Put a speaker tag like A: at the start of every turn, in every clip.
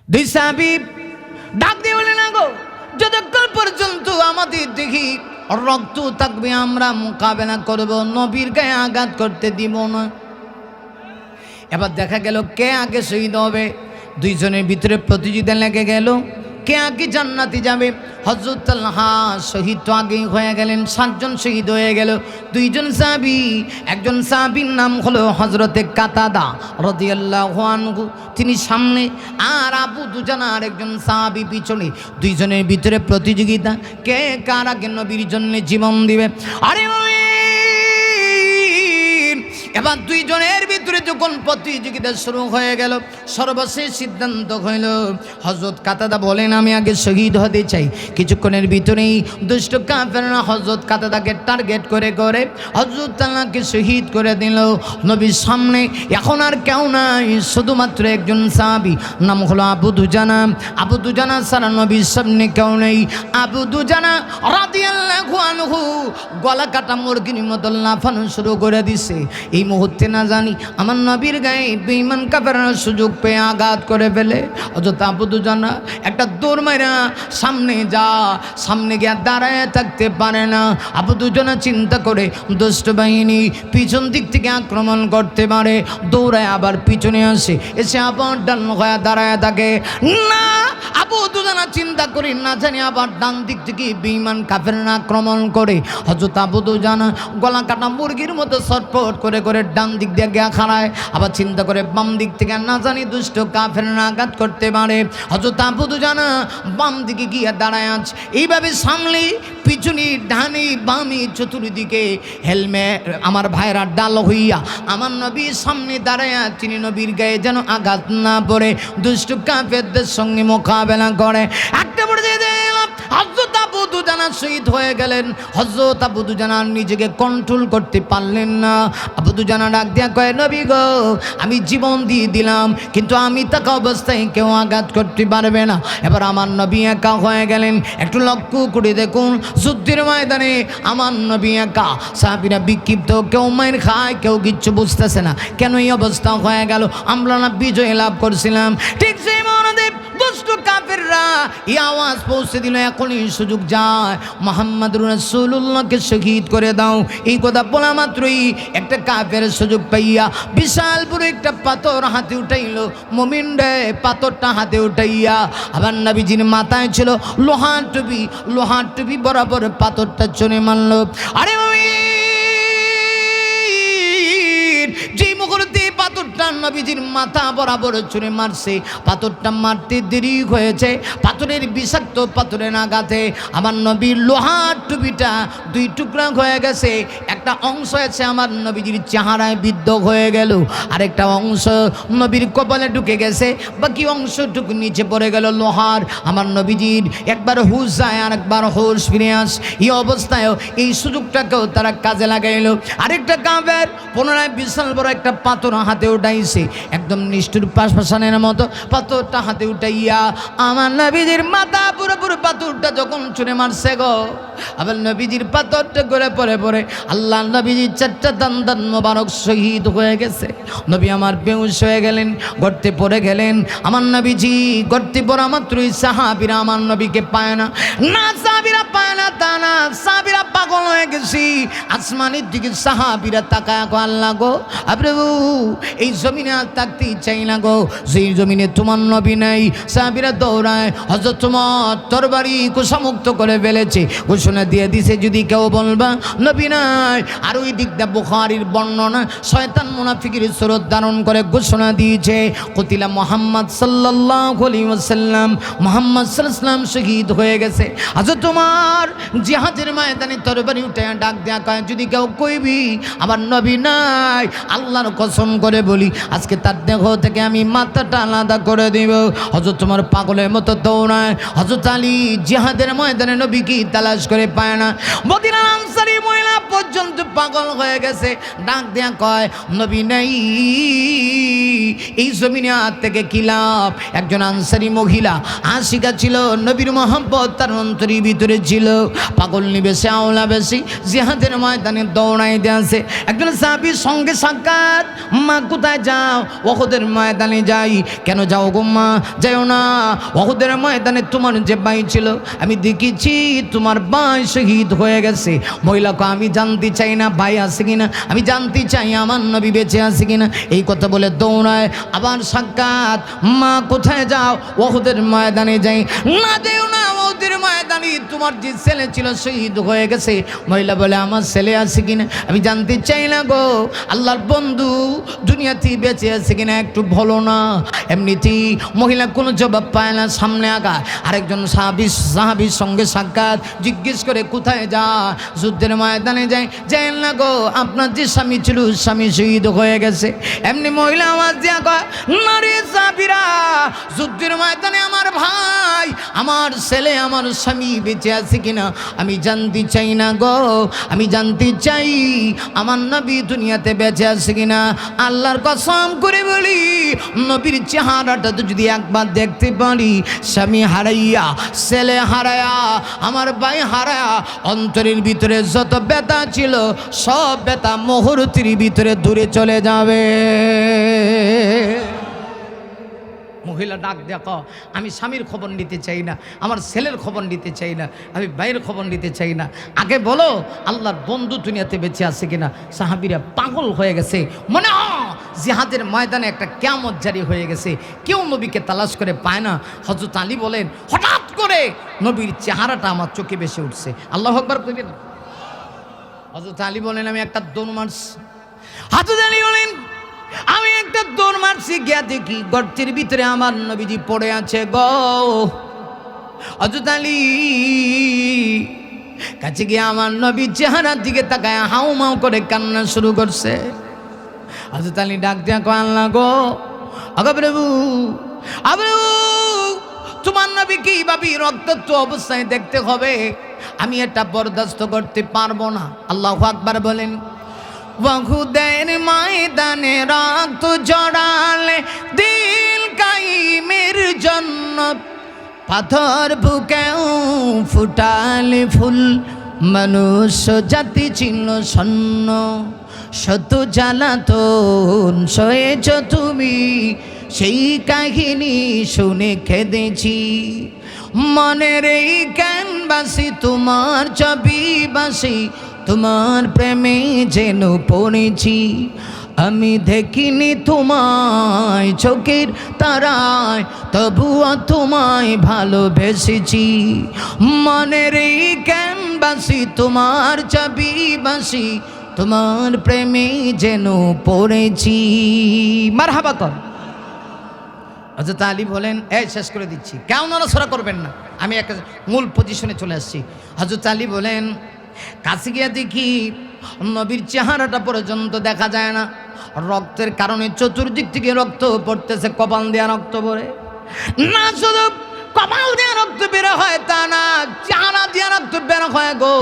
A: দুই সাহাবী ডাক দিয়ে বলে, না গো, যতক্ষণ পর্যন্ত আমাদের দেখি রক্ত থাকবে আমরা মোকাবেলা করব, নবীর গায়ে আঘাত করতে দিব না। এবার দেখা গেল কে আগে শহীদ হবে, দুইজনের ভিতরে প্রতিযোগিতা লেগে গেল, কে আগে জান্নাতে যাবে। হযরত তালহা শহীদ তো আগেই হয়ে গেলেন, 7 জন শহীদ হয়ে গেল। 2 জন সাহাবী, একজন সাহাবীর নাম হলো হযরতে কাতাদা রাদিয়াল্লাহু আনহু, তিনি সামনে, আর আবু দুজানা আরেকজন সাহাবী পিছনে। 2 জনের ভিতরে প্রতিযোগিতা, কে কার আগে নবীর জন্য জীবন দিবে। আরে এবার 2 জনের ভিতরে যখন প্রতিযোগিতা শুরু হয়ে গেল, সর্বশেষ সিদ্ধান্ত হইল হযরত কাতাদা বলেন, আমি আগে শহীদ হতে চাই। কিছুক্ষণের ভিতরেই দুষ্ট কাফেররা হযরত কাতাদাকে টার্গেট করে করে হযরত তালহাকে শহীদ করে দিল নবীর সামনে। এখন আর কেউ নাই, শুধুমাত্র একজন সাহাবী, নাম হলো আবু দুজানা। আবু দুজানা ছাড়া নবীর সামনে কেউ নেই। আবু দুজানা রাদিয়াল্লাহু আনহু গলা কাটা মুরগির মতো লাফানো শুরু করে দিছে। এই মুহূর্তে না জানি আমার নবীর গায়ে বেঈমান কাফেররা সুযোগ পেয়ে আঘাত করে ফেলে। অযথা আবু দুজানা একটা দৌড় মাইরা সামনে গিয়ে দাঁড়ায় থাকতে পারে না। আবু দুজানা চিন্তা করে দুষ্ট বাহিনী পিছন দিক থেকে আক্রমণ করতে পারে, দৌড়ায় আবার পিছনে আসে, এসে আবার ডান হয়ে দাঁড়ায় থাকে। না, আবু দুজানা চিন্তা করি না জানি আবার ডান দিক থেকে বেঈমান কাফেররা আক্রমণ করে। হযরত আবু দুজানা গলা কাটা মুরগির মতো ছটফট করে করে ডান দিক দিয়ে গিয়া খাড়ায়, আবার চিন্তা করে বাম দিক থেকে না জানি দুষ্ট কাফেররা আঘাত করতে পারে। হযরত আবু দুজানা বাম দিকে গিয়ে দাঁড়ায় আছে। এইভাবে সামনে পিছনে ডানে বামে চতুর্দিকে হেলমেট আমার ভাইরা ডাল হইয়া আমার নবীর সামনে দাঁড়ায়, তিনি নবীর গায়ে যেন আঘাত না পড়ে দুষ্ট কাফেরদের সঙ্গে মোকাবেলা করে। একটা পড়ে হযরত আবু দুজানা শহীদ হয়ে গেলেন। হযরত আবু দুজানা নিজেকে কন্ট্রোল করতে পারলেন না। আবু দুজানা ডাক দিয়া কয়, নবী গো, আমি জীবন দিয়ে দিলাম, কিন্তু আমি থাকা অবস্থায় কেউ আঘাত করতে পারবে না। এবার আমার নবী একা হয়ে গেলেন। একটু লক্ষ্য করে দেখুন, যুদ্ধের ময়দানে আমার নবী একা, সাহাবীরা বিক্ষিপ্ত, কেউ মায়ের খায়, কেউ কিচ্ছু বুঝতেছে না কেন এই অবস্থা হয়ে গেল। আমরা না বিজয় লাভ করছিলাম। ঠিক সেই মনোদেব দুষ্ট কাফেররা এই আওয়াজ পৌঁছে দিল, এখনই সুযোগ যায়, মুহাম্মদুর রাসূলুল্লাহকে শহীদ করে দাও। এই কথা বলা মাত্রই একটা কাফের সুযোগ পাইয়া বিশাল বড় একটা পাথর হাতে উঠাইল। মুমিন রে, পাথরটা হাতে উঠাইয়া আবার নবীজির মাথায় ছিল লোহার টুপি বরাবর পাথরটা চলে মারল। আরে যে মুহূর্তে পাথরটা নবীজির মাথা বরাবর ছুঁড়ে মারছে, পাথরটা মারতে দেরি হয়েছে। পাথরের বিষাক্ত পাথরের আঘাতে আমার নবীর লোহার টুপিটা 2 টুকরা হয়ে গেছে। একটা অংশ আছে আমার নবীজির চেহারায় বিদ্ধ হয়ে গেল, আরেকটা অংশ নবীর কপালে ঢুকে গেছে, বাকি অংশটুকু নিচে পড়ে গেল লোহার। আমার নবীজির একবার হুশ যায় আর একবার হুশ ফিরে আস। এই অবস্থায় এই সুযোগটাকেও তারা কাজে লাগাইল। আরেকটা কাফের পুনরায় বিশাল বড় একটা পাথর হাতে উঠাইছে, একদম নিষ্ঠুর পাশানের মতো পাথরটা হাতে উঠাইয়া আমার নবীজির মাথা পুরোপুরি পাথরটা যখন ছুঁড়ে মারছে গো, আবার নবীজির পাথরটা করে পরে আল্লাহ নবীজির 4টা দান মোবারক শহীদ হয়ে গেছে। নবী আমার বেহুশ হয়ে গেলেন, গর্তে পড়ে গেলেন। আমার নবীজি গর্তে পড়া মাত্রই সাহাবীরা আমার নবীকে পায় না। সাহাবীরা পায় না তা না, সাহাবীরা পাগল হয়ে গেছি। আসমানের দিকে সাহাবীরা তাকায়, আল্লাহ গো, প্রভু, এই জমিনে আর থাকতে চাই না গো, যেই জমিনে তোমার নবী নাই। সাহাবীরা দৌড়ায়, হযরত ওমর তরবারি কুশামুক্ত করে ফেলেছে, ঘোষণা দিয়ে দিছে, যদি কেউ বলবা নবী নাই। আর ওই দিকটা বুখারীর বর্ণনা, শয়তান মুনাফিকের সুরত ধারণ করে ঘোষণা দিয়েছে, কুতিলা মুহাম্মদ সাল্লাল্লাহু আলাইহি ওয়াসাল্লাম, মুহাম্মদ সাল্লাল্লাহু আলাইহি ওয়াসাল্লাম শহীদ হয়ে গেছে। হযরত ওমর জিহাদের ময়দানে তরবারি উঠে ডাক দেয়া কয়, যদি কেউ কইবি আমার নবী নাই, আল্লাহর কসম করে বলি আজকে তার দেহ থেকে আমি মাথাটা আলাদা করে দিব। হযরত ওমর পাগলের মতো দৌড়ায়। হযরত আলী জিহাদের ময়দানে নবী কি তালাশ করে পায় না। মদিনার আনসারী মহিলা পর্যন্ত পাগল হয়ে গেছে। ডাক দেয়া কয় নবী নেই, এই জমিনে হাত থেকে কি লাভ? একজন আনসারী মহিলা আশিকা ছিল, নবীর মহব্বত তার অন্তরের ভিতরে ছিল। পাগল নিবেশে আওলা বেশি জিহাদের ময়দানে দৌড়াই দিয়েছে। একজন সাহাবীর সঙ্গে সাক্ষাৎ, মা কোথায় যাও? ওহুদের ময়দানে যাই। কেন যাও গো মা? যাও না, ওহুদের ময়দানে তোমার যে ভাই ছিল আমি দেখেছি তোমার ভাই শহীদ হয়ে গেছে। মহিলাকে আমি জানতে চাই না ভাই আছে কিনা, আমি জানতে চাই আমার নবী বেঁচে আছে কিনা। এই কথা বলে দৌড়ায়। আবার সাক্ষাৎ, মা কোথায় যাও? ওহুদের ময়দানে যাই। না যেও না, ওহুদের ময়দানে তোমার যে ছেলে ছিল শহীদ হয়ে গেছে। মহিলা বলে আমার ছেলে আছে কিনা আমি জানতে চাই না গো, আল্লাহর বন্ধু দুনিয়াতে বেঁচে আছে কিনা একটু বলো না। এমনিতেই মহিলা কোনো জবাব পায় না, সামনে আগা। আরেকজন সাহাবীর সঙ্গে সাক্ষাৎ, জিজ্ঞেস করে কোথায় যা? যুদ্ধের ময়দানে যাই। যাই না গো, আপনার যে স্বামী ছিল স্বামী শহীদ হয়ে গেছে। এমনি মহিলা আওয়াজ দিয়া কয়, নারী সাহাবীরা, যুদ্ধের ময়দানে আমার ভাই, আমার ছেলে, আমার স্বামী বেঁচে আছে কিনা আমি জানতে চাই না গো, আমি জানতে চাই আমার নবী দুনিয়াতে বেঁচে আছে কিনা। আল্লাহর কসম করে বলি, নবীর চেহারাটা তো যদি একবার দেখতে পারি, স্বামী হারাইয়া, ছেলে হারায়া, আমার ভাই হারায়া, অন্তরের ভিতরে যত ব্যথা ছিল সব ব্যথা মুহূর্তের ভিতরে দূরে চলে যাবে। মহিলা ডাক দেখো, আমি স্বামীর খবর নিতে চাই না, আমার ছেলের খবর নিতে চাই না, আমি ভাইয়ের খবর নিতে চাই না। আগে বলো আল্লাহর বন্ধু দুনিয়াতে বেঁচে আছে কিনা। সাহাবীরা পাগল হয়ে গেছে, মনে হয় জিহাদের ময়দানে একটা কিয়ামত জারি হয়ে গেছে। কেউ নবীকে তালাশ করে পায় না। হযরত আলী বলেন, হঠাৎ করে নবীর চেহারাটা আমার চোখে ভেসে উঠছে। আল্লাহু আকবার কইবেন। হযরত আলী বলেন, আমি একটা দৌড় মারছি। হযরত আলী বলেন, আমি একটা দৌড় মারছি, গিয়া দেখি গর্তের ভিতরে আমার নবীজি পড়ে আছে গো। হযরত আলী কাছে গিয়ে আমার নবীর চেহারার দিকে তাকায় হাউমাউ করে কান্না শুরু করছে। হযরত আলী ডাক দিয়া কয়, আল্লাহ গো, আগো প্রভু, তোমার নবীকে এইভাবে রক্তাক্ত অবস্থায় দেখতে হবে, আমি এটা বরদাস্ত করতে পারবো না। আল্লাহু আকবার বলেন। ওহুদের ময়দানে রক্ত জড়ালে দিল কাইমের জন্য, পাথর বুকেও ফুটালে ফুল, মনুষ্য জাতি ছিল শূন্য। শত জ্বালাতন সয়েছ তুমি, সেই কাহিনী শুনে কেঁদেছি। মনের এই ক্যানভাসে তোমার ছবি বাসি, তোমার প্রেমে যেন পড়েছি। আমি দেখিনি তোমায় চোখের তারায়, তবুও তোমায় ভালোবেসেছি। মনের এই ক্যানভাসে তোমার ছবি বাসি, তোমার প্রেমে যেন পড়েছি। মারহাবা কর। হযরত আলী বলেন, এই শেষ করে দিচ্ছি, কেউ নড়াচড়া করবেন না, আমি একটা মূল পজিশনে চলে আসছি। হযরত আলী বলেন, কাছে গিয়ে দেখি নবীর চেহারাটা পর্যন্ত দেখা যায় না। রক্তের কারণে চতুর্দিক থেকে রক্ত পড়তেছে, কপাল দেয়া রক্ত পড়ে না, শুধু কপাল দেয়া রক্ত বের হয় তা না, চেহারা দেয়া রক্ত বের হয় গো।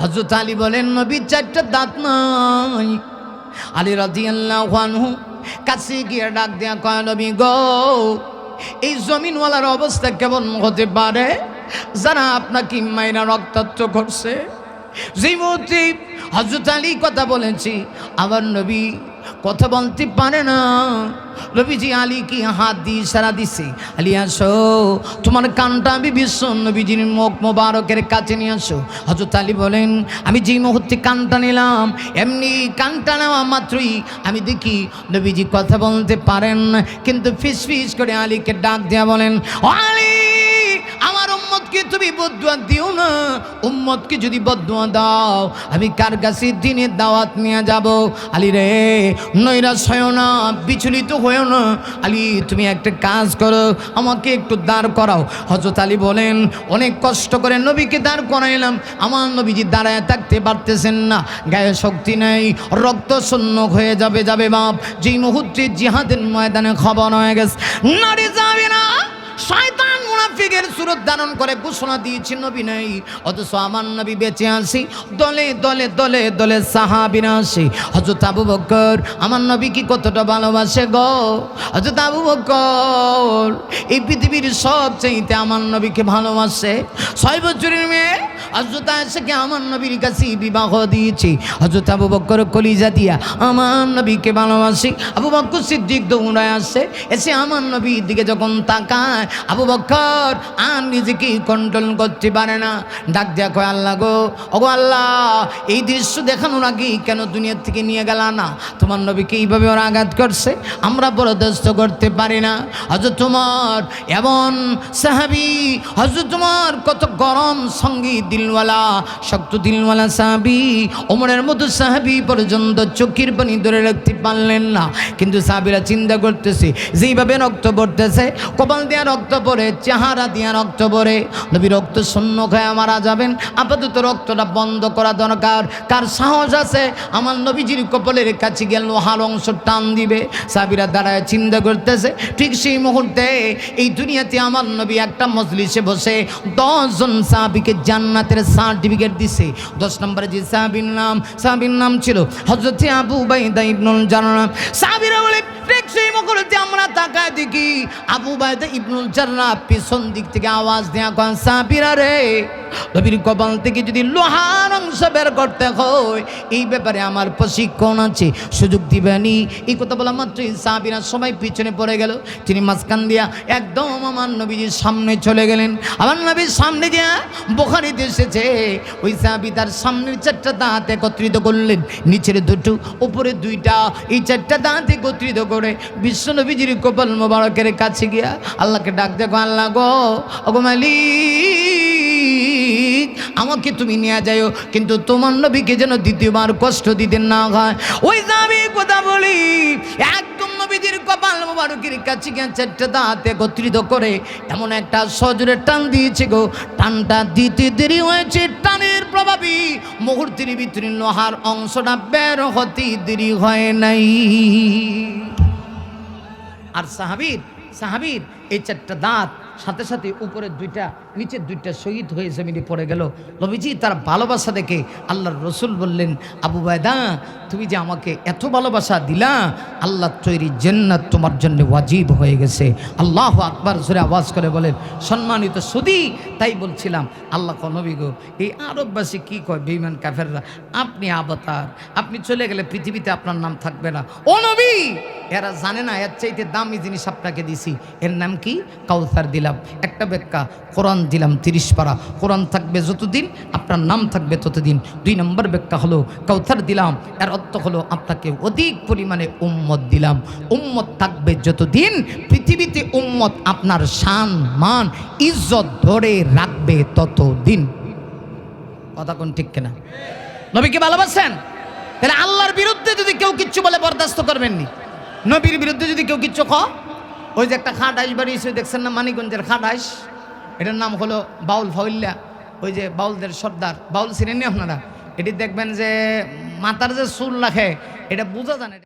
A: হযরত আলী বলেন, নবীর চারটা দাঁত নাই। আলী রাদিয়াল্লাহু আনহু কাছে গিয়ে ডাক দেয়া কয়, নবী গো, এই জমিনওয়ালার অবস্থা কেমন হতে পারে যারা আপনাকে মাইনা রক্তাক্ত করছে। যে মুহূর্তে হযরত আলী কথা বলেছি, আমার নবী কথা বলতে পারে না। নবীজি আলীকে হাত দিয়ে ইশারা দিছে, আলী আসো, তোমার কানটা আমি বিশ্ব নবীজির মুখ মোবারকের কাছে নিয়ে আসো। হযরত আলী বলেন, আমি যে মুহূর্তে কানটা নিলাম, এমনি কানটা নেওয়া মাত্রই আমি দেখি নবীজি কথা বলতে পারেন না, কিন্তু ফিস ফিস করে আলীকে ডাক দেয়া বলেন, ও আলী, আমার উম্মতকে তুমি বদদুয়া দিও না। উম্মতকে যদি বদদুয়া দাও, আমি কার কাছে দ্বীনের দাওয়াত নিয়ে যাব? আলী রে, নৈরাশ হয়েও না, বিচলিত হয়েও না। আলী, তুমি একটা কাজ করো, আমাকে একটু দাঁড় করাও। হযরত আলী বলেন, অনেক কষ্ট করে নবীকে দাঁড় করাইলাম, আমার নবীজি দাঁড়ায় থাকতে পারতেছেন না, গায়ে শক্তি নেই, রক্ত শূন্য হয়ে যাবে বাপ। যেই মুহূর্তে জিহাদের ময়দানে খবর হয়ে গেছে, নারী যাবে না, শয়তান মুনাফিক মুনাফিকের সুরত ধারণ করে ঘোষণা দিয়েছি নবী নাই, অথচ আমার নবী বেঁচে আসি, দলে দলে দলে দলে সাহাবীরা আসে। হযরত আবু বকর আমার নবী কি কতটা ভালোবাসে গো। হযরত আবু বকর এই পৃথিবীর সবচাইতে আমার নবীকে ভালোবাসে। 6 বছরের মেয়ে হযরত আয়েশাকে আমার নবীর কাছে বিবাহ দিয়েছি। হযরত আবু বকর কলিজা দিয়া আমার নবীকে ভালোবাসি। আবু বকর সিদ্দিক দৌড়ায় আসে, এসে আমার নবীর দিকে যখন তাকায়, আবু বকর আর নিজেকে কন্ট্রোল করতে পারে না, ডাক দেয়া কয়, আল্লাহ গো, ওগো আল্লাহ, এই দৃশ্য দেখানোর আগে কেন দুনিয়ার থেকে নিয়ে গেল না? তোমার নবীকে এইভাবে ওরা আঘাত করছে, আমরা বরদাস্ত করতে পারি না। হযরত তোমার এমন সাহাবী, হযরত তোমার কত গরম সঙ্গী, দিলওয়ালা, শক্ত দিলওয়ালা সাহাবী, ওমরের মতো সাহাবী পর্যন্ত চোখের পানি ধরে রাখতে পারলেন না। কিন্তু সাহাবীরা চিন্তা করতেছে, যেইভাবে রক্ত পড়তেছে, কপাল দিয়া রক্ত পড়ে, চেহারা দিয়া রক্ত পড়ে, নবী রক্ত শূন্য খায় মারা যাবেন, আপাতত রক্তটা বন্ধ করা দরকার। কার সাহস আছে আমার নবীজির কপালের কাছে গিয়ে লোহার অংশ টান দিবে? সাহাবীরা দাঁড়ায় চিন্তা করতেছে। ঠিক সেই মুহূর্তে এই দুনিয়াতে আমার নবী একটা মজলিসে বসে 10 জন সাহাবীকে জান্নাতের সার্টিফিকেট দিছে। 10 নম্বরে যে সাহাবীর নাম ছিল হযরত আবু উবাইদা ইবনুল জাররাহ। সাহাবীরা বলে, ঠিক সেই মুহূর্তে আমরা তাকায় দেখি আবু উবাইদা ইবনুল জাররাহ পিছন দিক থেকে আওয়াজ দেয়া কোন, সাহাবীরা রে, নবীর কপাল থেকে যদি লোহার অংশ বের করতে হয়, এই ব্যাপারে আমার প্রশিক্ষণ আছে, সুযোগ দিবেনি। এই কথা বলা মাত্রই সাহাবীরা সবাই পিছনে পড়ে গেল। তিনি মাঝখান দিয়া একদম আমার নবীজির সামনে চলে গেলেন। আমার নবীর সামনে দিয়া বুখারীতে এসেছে, ওই সাহাবী তার সামনের 4টা দাঁত একত্রিত করলেন, নিচের 2টো, উপরে 2টা, এই 4টা দাঁত একত্রিত করে বিশ্ব নবীজির কপাল মোবারকের কাছে গিয়া আল্লাহকে ডাক দেখো, আল্লাহ গো, ওগো মালিক, আমাকে তুমি নিয়ে যাও, কিন্তু তোমার নবীকে যেন দ্বিতীয়বার কষ্ট দিতে না হয়। ওই যাবি কথা বলি, একদম নবীজির কপাল মোবারকের কাছে গিয়ে 4টা দাঁত একত্রিত করে এমন একটা সজোরে টান দিয়েছে গো, টানটা দিতে দেরি হয়েছে, টানের প্রভাবী মুহূর্তের ভিতরে লোহার অংশটা বের হতে দেরি হয় নাই। আর সাহাবীর এই 4টা দাঁত সাথে সাথে উপরে 2টা, নিচের 2টা শহীদ হয়ে জমিনে পড়ে গেল। নবীজি তার ভালোবাসা দেখে আল্লাহর রসুল বললেন, আবু উবাইদা, তুমি যে আমাকে এত ভালোবাসা দিলা, আল্লাহর তৈরি জান্নাত তোমার জন্য ওয়াজিব হয়ে গেছে। আল্লাহু আকবার জোরে আওয়াজ করে বলেন। সম্মানিত সুদী, তাই বলছিলাম, আল্লাহ নবী গো, এই আরববাসী কি কয়, বেঈমান কাফেররা, আপনি আবতার, আপনি চলে গেলে পৃথিবীতে আপনার নাম থাকবে না। ও নবী, এরা জানে না এর চাইতে দামি জিনিস আপনাকে দিছি, এর নাম কি? কাউসার দিলাম। একটা ব্যাখ্যা, কোরআন দিলাম 30 পারা, কোরআন থাকবে যতদিন আপনার নাম থাকবে ততদিন। 2 নম্বর ব্যাখ্যা হলো, কাউসার দিলাম এর অর্থ হলো আপনাকে অধিক পরিমাণে উম্মত দিলাম। উম্মত থাকবে যতদিন পৃথিবীতে, উম্মত আপনার শান মান ইজ্জত ধরে রাখবে ততদিন। কথা কোন ঠিক কিনা? নবীকে ভালোবাসেন? তাহলে আল্লাহর বিরুদ্ধে যদি কেউ কিচ্ছু বলে বরদাস্ত করবেন নি, নবীর বিরুদ্ধে যদি কেউ কিচ্ছু ওই যে একটা খাট আইস বাড়ি দেখছেন না, মানিকগঞ্জের খাট আইস, এটার নাম হলো বাউল ফাউল্লা। ওই যে বাউলদের সর্দার, বাউল চিনেন নি আপনারা? এটি দেখবেন যে মাথার যে চুল রাখে, এটা বোঝা জানে।